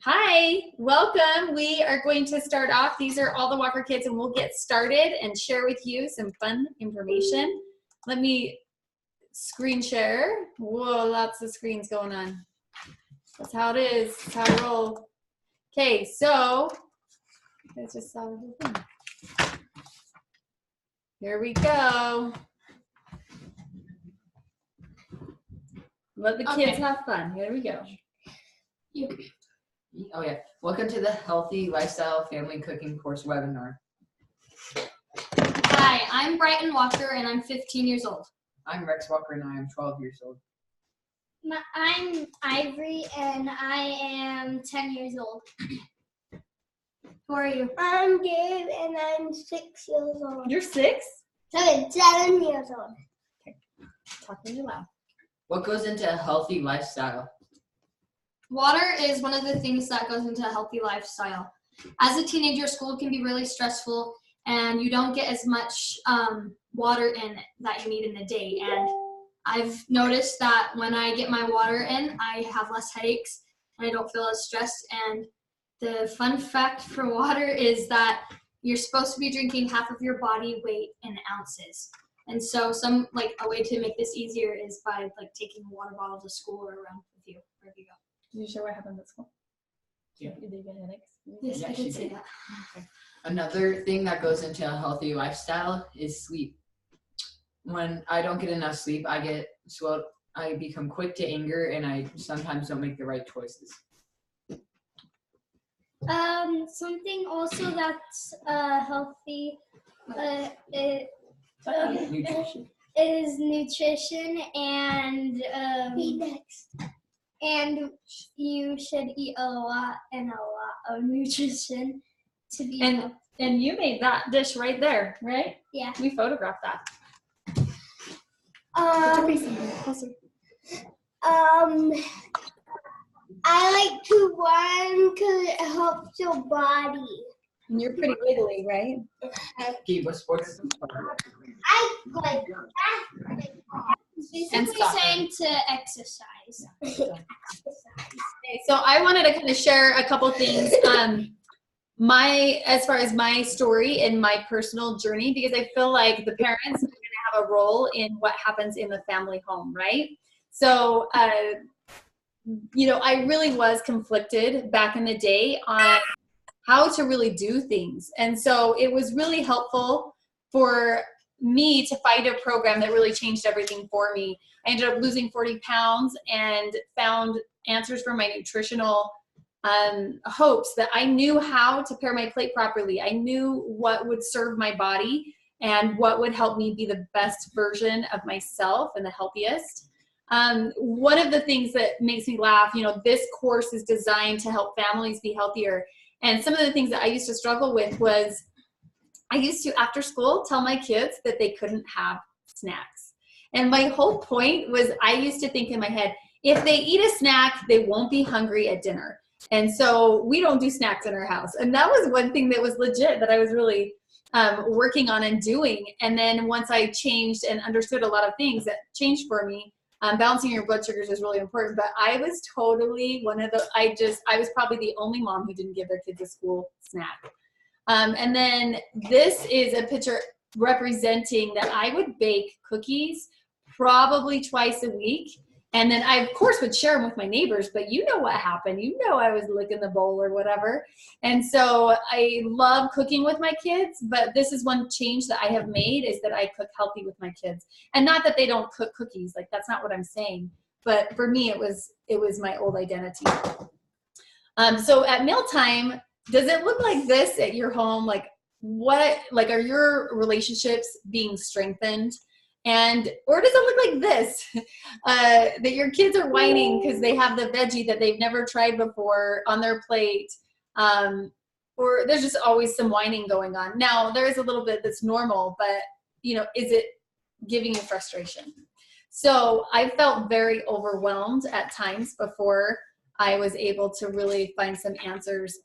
Hi, welcome. We are going to start off. These are all the Walker kids, and we'll get started and share with you some fun information. Let me screen share. Whoa, lots of screens going on. That's how it is. That's how I roll. Okay, so I just saw the whole thing. Here we go. Let the kids have fun. Here we go. Oh yeah. Welcome to the Healthy Lifestyle Family Cooking Course webinar. Hi, I'm Brighton Walker and I'm 15 years old. I'm Rex Walker and I am 12 years old. I'm Ivory and I am 10 years old. Who are you? I'm Gabe and I'm 6 years old. You're 6? 7 years old. Okay. Talk really loud. What goes into a healthy lifestyle? Water is one of the things that goes into a healthy lifestyle. As a teenager, school can be really stressful and you don't get as much water in that you need in the day. And I've noticed that when I get my water in, I have less headaches and I don't feel as stressed. And the fun fact for water is that you're supposed to be drinking half of your body weight in ounces. And so a way to make this easier is by taking a water bottle to school or around with you wherever you go. Did you share what happened at school? Yeah. Did you get headaches? Yes, Yeah, I she did say did. that. Okay. Another thing that goes into a healthy lifestyle is sleep. When I don't get enough sleep, I become quick to anger and I sometimes don't make the right choices. Something also that's healthy Nutrition. is nutrition and and you should eat a lot of nutrition to be healthy. And you made that dish right there, right? Yeah. We photographed that. Put your face in there, closer. I like to run because it helps your body. And you're pretty wiggly, right? Gabe, what sports? I like that. And Basically soccer. saying to exercise. Okay, so I wanted to kind of share a couple things. As far as my story and my personal journey, because I feel like the parents are going to have a role in what happens in the family home, right? So, I really was conflicted back in the day on how to really do things. And so it was really helpful for me to find a program that really changed everything for me. I ended up losing 40 pounds and found answers for my nutritional hopes that I knew how to pair my plate properly. I knew what would serve my body and what would help me be the best version of myself and the healthiest. One of the things that makes me laugh, this course is designed to help families be healthier. And some of the things that I used to struggle with was I used to, after school, tell my kids that they couldn't have snacks. And my whole point was I used to think in my head, if they eat a snack, they won't be hungry at dinner. And so we don't do snacks in our house. And that was one thing that was legit that I was really working on and doing. And then once I changed and understood a lot of things that changed for me, balancing your blood sugars is really important. But I was totally I was probably the only mom who didn't give their kids a school snack. And then this is a picture representing that I would bake cookies probably twice a week. And then I, of course, would share them with my neighbors, but you know what happened. I was licking the bowl or whatever. And so I love cooking with my kids, but this is one change that I have made is that I cook healthy with my kids. And not that they don't cook cookies, that's not what I'm saying. But for me, it was my old identity. So at mealtime, does it look like this at your home? Are your relationships being strengthened? Or does it look like this, that your kids are whining because they have the veggie that they've never tried before on their plate, or there's just always some whining going on. Now, there is a little bit that's normal, but, is it giving you frustration? So I felt very overwhelmed at times before I was able to really find some answers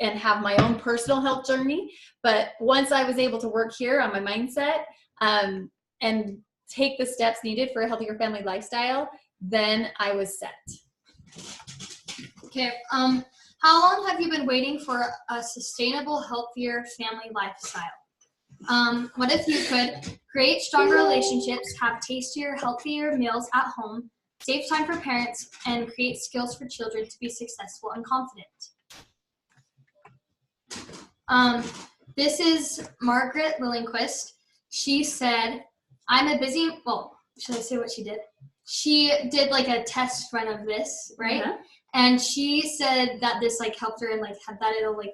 and have my own personal health journey. But once I was able to work here on my mindset, and take the steps needed for a healthier family lifestyle, then I was set. Okay. How long have you been waiting for a sustainable, healthier family lifestyle? What if you could create stronger relationships, have tastier, healthier meals at home, save time for parents, and create skills for children to be successful and confident? This is Margaret Lillenquist. She said, I'm a busy, well, should I say what she did? She did like a test run of this, right? Uh-huh. And she said that this like helped her and like had that it'll like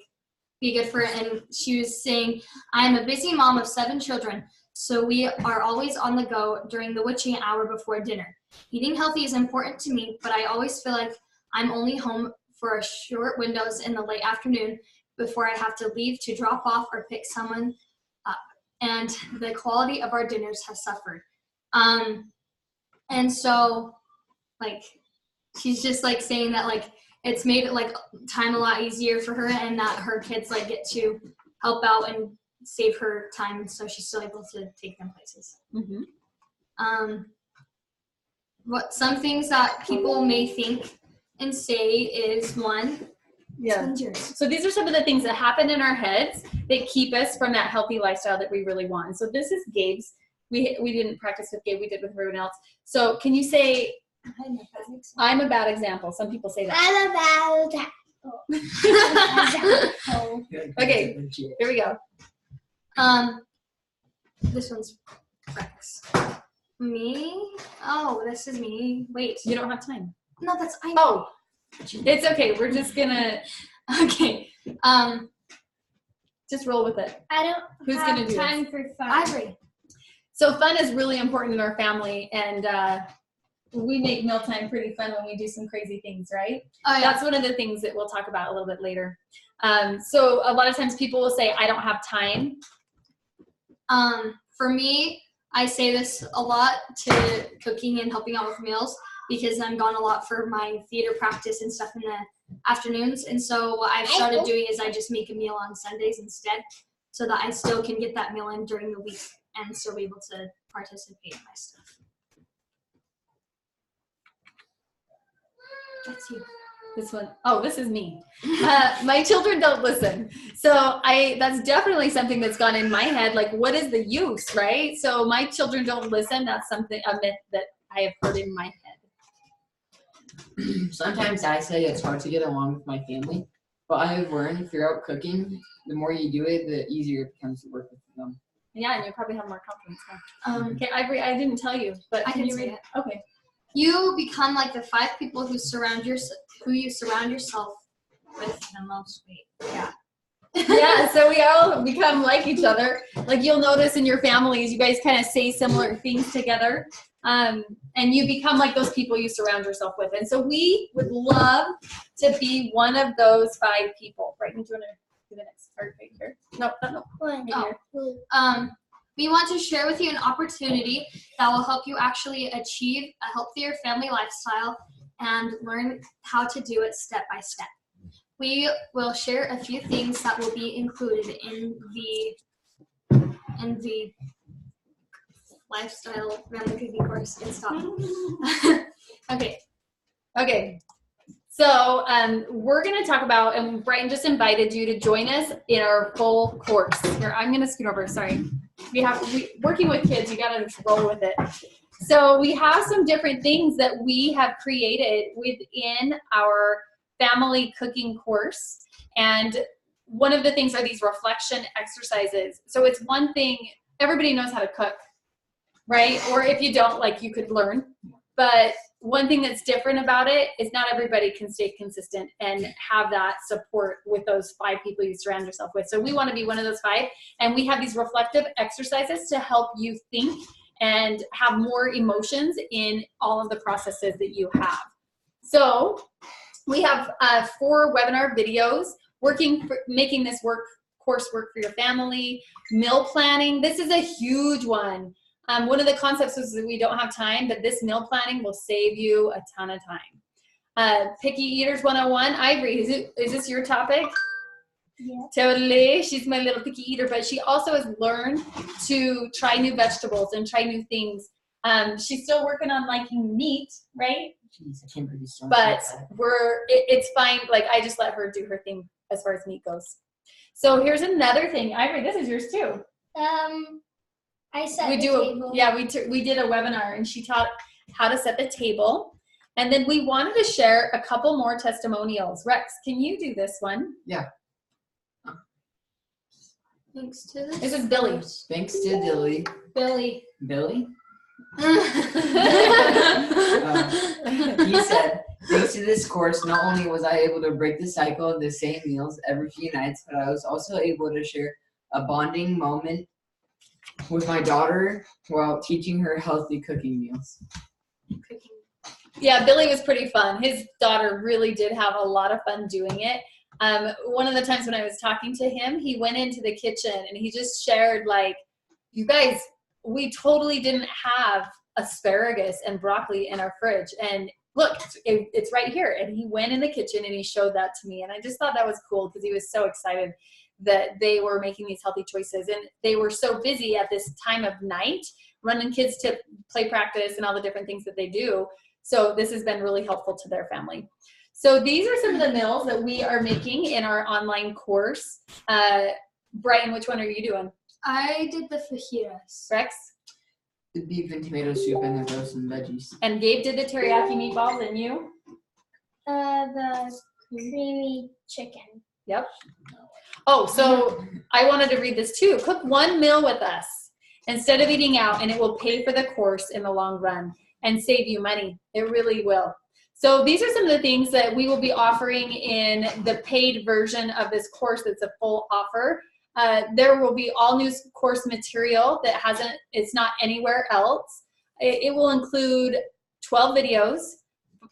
be good for it. And she was saying, I'm a busy mom of 7 children, so we are always on the go during the witching hour before dinner. Eating healthy is important to me, but I always feel like I'm only home for a short windows in the late afternoon before I have to leave to drop off or pick someone up. And the quality of our dinners has suffered. And so like, she's just like saying that like, it's made it like time a lot easier for her, and that her kids like get to help out and save her time, so she's still able to take them places. Mm-hmm. What some things that people may think and say is one. Yeah. So these are some of the things that happen in our heads that keep us from that healthy lifestyle that we really want. And so this is Gabe's. We didn't practice with Gabe. We did with everyone else. So can you say, I'm a bad example. Some people say that. I'm a bad example. Okay, here we go. This one's Rex. Me? Oh, this is me. Wait. You don't have time. No, that's I. Oh, it's okay. We're just gonna. Okay. Just roll with it. I don't Who's have gonna do time this? for fun. Ivory. So fun is really important in our family, and we make mealtime pretty fun when we do some crazy things, right? Oh, yeah. That's one of the things that we'll talk about a little bit later. So a lot of times people will say, I don't have time. For me, I say this a lot to cooking and helping out with meals, because I'm gone a lot for my theater practice and stuff in the afternoons. And so what I've started doing is I just make a meal on Sundays instead, so that I still can get that meal in during the week and still be able to participate in my stuff. That's you. This one, oh, this is me. My children don't listen. So that's definitely something that's gone in my head. Like, what is the use, right? So my children don't listen. That's a myth that I have heard in my head. Sometimes I say it's hard to get along with my family, but I have learned throughout cooking, the more you do it, the easier it becomes to work with them. Yeah, and you probably have more confidence now. Okay, Ivory, I didn't tell you, but can you read it? Okay. You become like the 5 people who you surround yourself with the most. Yeah. Yeah, so we all become like each other. Like you'll notice in your families, you guys kind of say similar things together. And you become like those people you surround yourself with. And so we would love to be one of those 5 people. Right, do you want to do the next part right here? No. We want to share with you an opportunity that will help you actually achieve a healthier family lifestyle and learn how to do it step by step. We will share a few things that will be included in the lifestyle family cooking course. And stop. Okay. So we're going to talk about, and Brighton just invited you to join us in our full course. Here, I'm going to scoot over. Sorry. Working with kids, you got to just roll with it. So we have some different things that we have created within our family cooking course. And one of the things are these reflection exercises. So it's one thing, everybody knows how to cook, right? Or if you don't, like you could learn. But one thing that's different about it is not everybody can stay consistent and have that support with those 5 people you surround yourself with. So we want to be one of those 5. And we have these reflective exercises to help you think and have more emotions in all of the processes that you have. So we have 4 webinar videos making this course work for your family, meal planning. This is a huge one. One of the concepts is that we don't have time, but this meal planning will save you a ton of time. Picky Eaters 101. Ivory, is this your topic? Yeah. Totally. She's my little picky eater, but she also has learned to try new vegetables and try new things. She's still working on liking meat, right? Jeez, I can't believe you still but that. it's fine. Like, I just let her do her thing as far as meat goes. So here's another thing. Ivory, this is yours too. I set the table. We did a webinar, and she taught how to set the table. And then we wanted to share a couple more testimonials. Rex, can you do this one? Yeah. Thanks to this. This is Billy. Thanks to Dilly. Billy. Billy? He said, thanks to this course, not only was I able to break the cycle of the same meals every few nights, but I was also able to share a bonding moment with my daughter while teaching her healthy cooking meals. Yeah, Billy was pretty fun. His daughter really did have a lot of fun doing it. One of the times when I was talking to him, he went into the kitchen and he just shared, like, you guys, we totally didn't have asparagus and broccoli in our fridge. And look, it's right here. And he went in the kitchen and he showed that to me. And I just thought that was cool because he was so excited that they were making these healthy choices. And they were so busy at this time of night, running kids to play practice and all the different things that they do. So this has been really helpful to their family. So these are some of the meals that we are making in our online course. Brighton, which one are you doing? I did the fajitas. Rex? The beef and tomato soup and the frozen veggies. And Gabe did the teriyaki meatballs, and you? The creamy chicken. Yep. Oh, so I wanted to read this too. Cook one meal with us instead of eating out, and it will pay for the course in the long run and save you money. It really will. So these are some of the things that we will be offering in the paid version of this course. That's a full offer. There will be all new course material that it's not anywhere else. It will include 12 videos,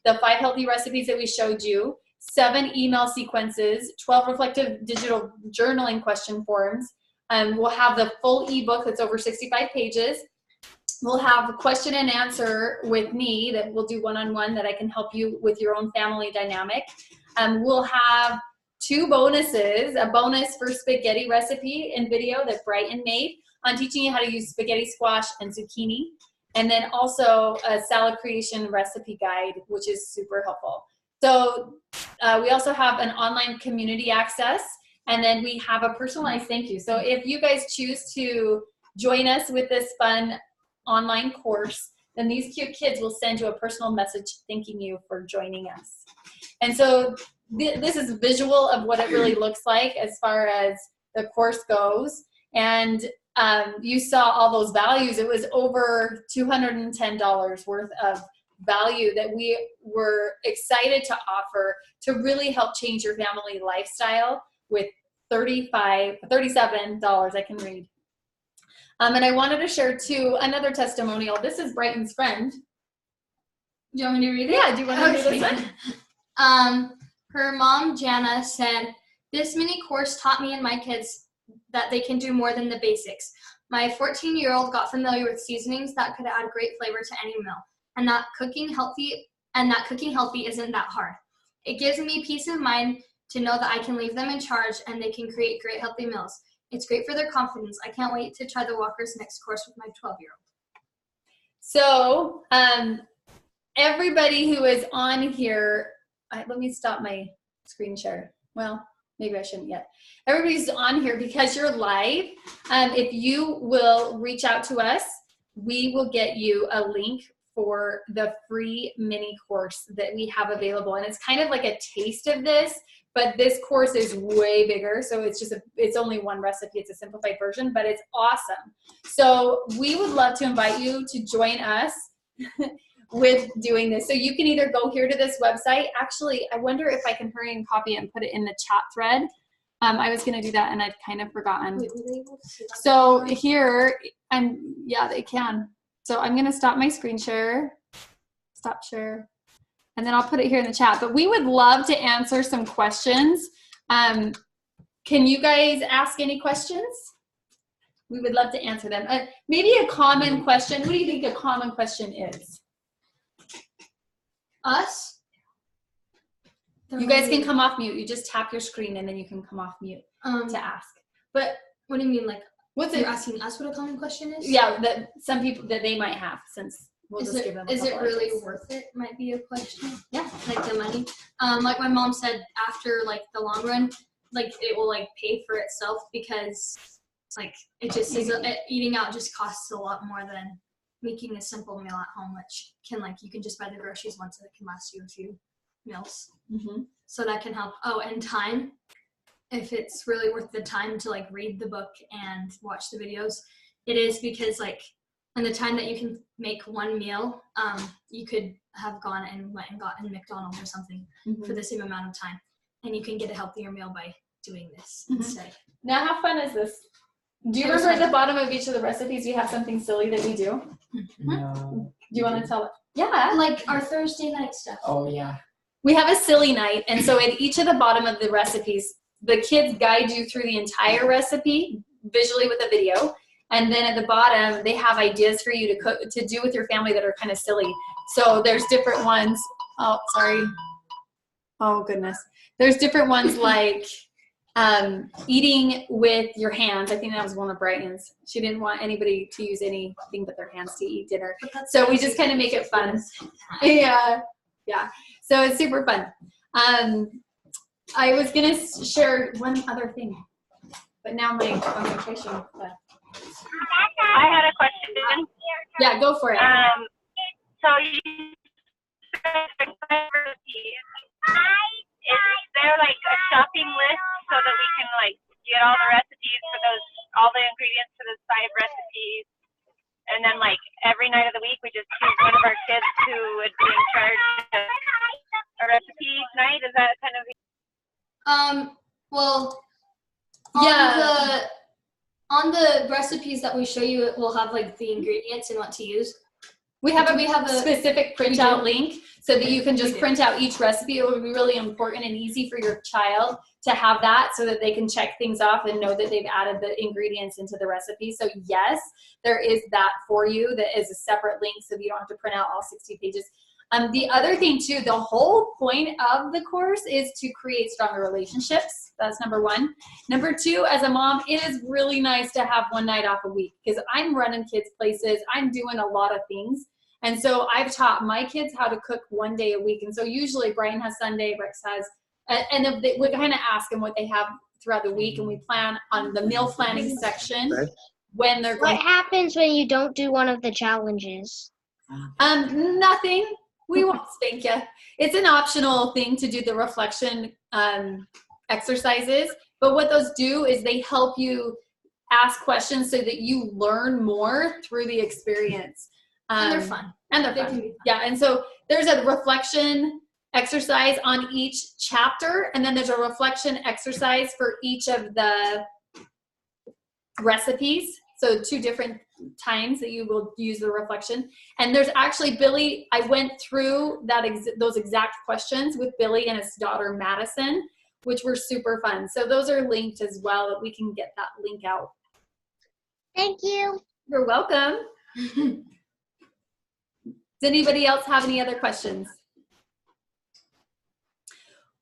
the 5 healthy recipes that we showed you, 7 email sequences, 12 reflective digital journaling question forms. We'll have the full ebook that's over 65 pages. We'll have a question and answer with me that we'll do one-on-one that I can help you with your own family dynamic. We'll have 2 bonuses, a bonus for spaghetti recipe and video that Brighton made on teaching you how to use spaghetti squash and zucchini. And then also a salad creation recipe guide, which is super helpful. So we also have an online community access, and then we have a personalized thank you. So if you guys choose to join us with this fun online course, then these cute kids will send you a personal message thanking you for joining us. And so this is visual of what it really looks like as far as the course goes. And you saw all those values. It was over $210 worth of value that we were excited to offer to really help change your family lifestyle with $37, I can read. And I wanted to share too another testimonial. This is Brighton's friend. Do you want me to read it? Yeah, do you want to read this one? Her mom, Jana, said, "This mini course taught me and my kids that they can do more than the basics. My 14-year-old got familiar with seasonings that could add great flavor to any meal, and that cooking healthy isn't that hard. It gives me peace of mind to know that I can leave them in charge and they can create great healthy meals. It's great for their confidence. I can't wait to try the Walker's next course with my 12-year-old. So everybody who is on here, let me stop my screen share. Well, maybe I shouldn't yet. Everybody's on here because you're live. If you will reach out to us, we will get you a link for the free mini course that we have available. And it's kind of like a taste of this, but this course is way bigger. So it's only one recipe. It's a simplified version, but it's awesome. So we would love to invite you to join us with doing this. So you can either go here to this website. Actually, I wonder if I can hurry and copy it and put it in the chat thread. I was going to do that and I'd kind of forgotten. Wait, were they able to see that? So here, yeah, they can. So I'm going to stop my screen share, stop share, and then I'll put it here in the chat. But we would love to answer some questions. Can you guys ask any questions? We would love to answer them. Maybe a common question. What do you think a common question is? Us? You guys can come off mute. You just tap your screen and then you can come off mute to ask. But what do you mean, like, what's you're it? asking us what a common question is? Yeah, that some people that they might have, since we'll Is just give them a it couple really ideas. worth it? Might be a question. Yeah. Like the money. Like my mom said, after like the long run, like it will like pay for itself because like it just is eating out just costs a lot more than making a simple meal at home, which can like you can just buy the groceries once and it can last you a few meals. Mm-hmm. So that can help. Oh, and time. If it's really worth the time to like read the book and watch the videos, it is, because like in the time that you can make one meal, you could have gone and went and gotten McDonald's or something for the same amount of time, and you can get a healthier meal by doing this instead. Now, how fun is this? Do you remember at the bottom of each of the recipes you have something silly that we do? No. Do you want to tell it? Yeah. Like our Thursday night stuff. Oh, yeah. We have a silly night, and so at each of the bottom of the recipes, the kids guide you through the entire recipe visually with a video, and then at the bottom they have ideas for you to cook, to do with your family that are kind of silly. So there's different ones. Oh, sorry. Oh goodness. There's different ones like eating with your hands. I think that was one of Brighton's. She didn't want anybody to use anything but their hands to eat dinner. So we just kind of make it fun. Yeah. So it's super fun. I was gonna share one other thing, but now my concentration left. I had a question. Yeah, go for it. So you is there like a shopping list so that we can like get all the recipes for all the ingredients for those 5 recipes, and then like every night of the week we just choose one of our kids who would be in charge of a recipe night? Is that kind of? Well, Yeah. on the recipes that we show you, it will have like the ingredients and what to use. We have Do we have a specific printout link so that you can just We do. print out each recipe. It would be really important and easy for your child to have that so that they can check things off and know that they've added the ingredients into the recipe. So yes, there is that for you. That is a separate link so that you don't have to print out all 60 pages. The other thing too, the whole point of the course is to create stronger relationships. That's number 1. Number 2, as a mom, it is really nice to have one night off a week because I'm running kids places. I'm doing a lot of things. And so I've taught my kids how to cook one day a week. And so usually Brian has Sunday, Rex has, and we kind of ask them what they have throughout the week. And we plan on the meal planning section when they're going. What happens when you don't do one of the challenges? Nothing. We won't spank you. It's an optional thing to do the reflection exercises. But what those do is they help you ask questions so that you learn more through the experience. and they're fun. And they're They fun. can be fun. Yeah, and so there's a reflection exercise on each chapter, and then there's a reflection exercise for each of the recipes. So 2 different times that you will use the reflection. And there's actually Billy, I went through those exact questions with Billy and his daughter Madison, which were super fun. So those are linked as well, that we can get that link out. Thank you. You're welcome. Does anybody else have any other questions?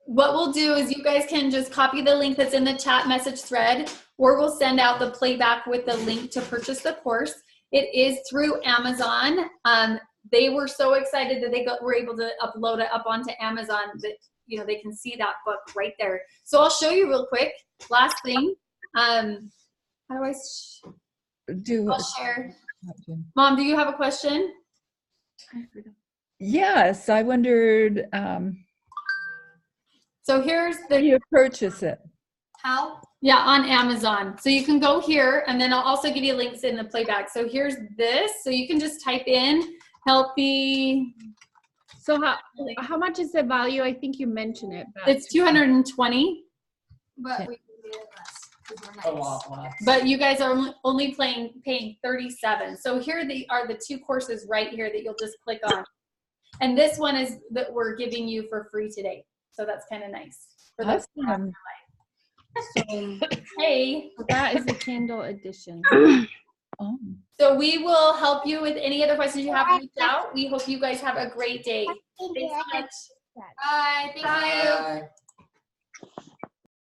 What we'll do is you guys can just copy the link that's in the chat message thread, or we'll send out the playback with the link to purchase the course. It is through Amazon. They were so excited that they were able to upload it up onto Amazon that they can see that book right there. So I'll show you real quick. Last thing. How do I? I'll share. Mom, do you have a question? Yes, I wondered. So here's How do you purchase it? How? Yeah, on Amazon. So you can go here, and then I'll also give you links in the playback. So here's this. So you can just type in healthy. So how much is the value? I think you mentioned it. But It's $220, But we can do it less because we're nice. A lot less. but you guys are only paying $37. So here are the 2 courses right here that you'll just click on. And this one is that we're giving you for free today. So that's kind of nice. For those who have Awesome. Hey. so that is the Kindle edition. Oh. So we will help you with any other questions you have. Reach out. We hope you guys have a great day. Thanks so much. Bye. Thank you. Bye.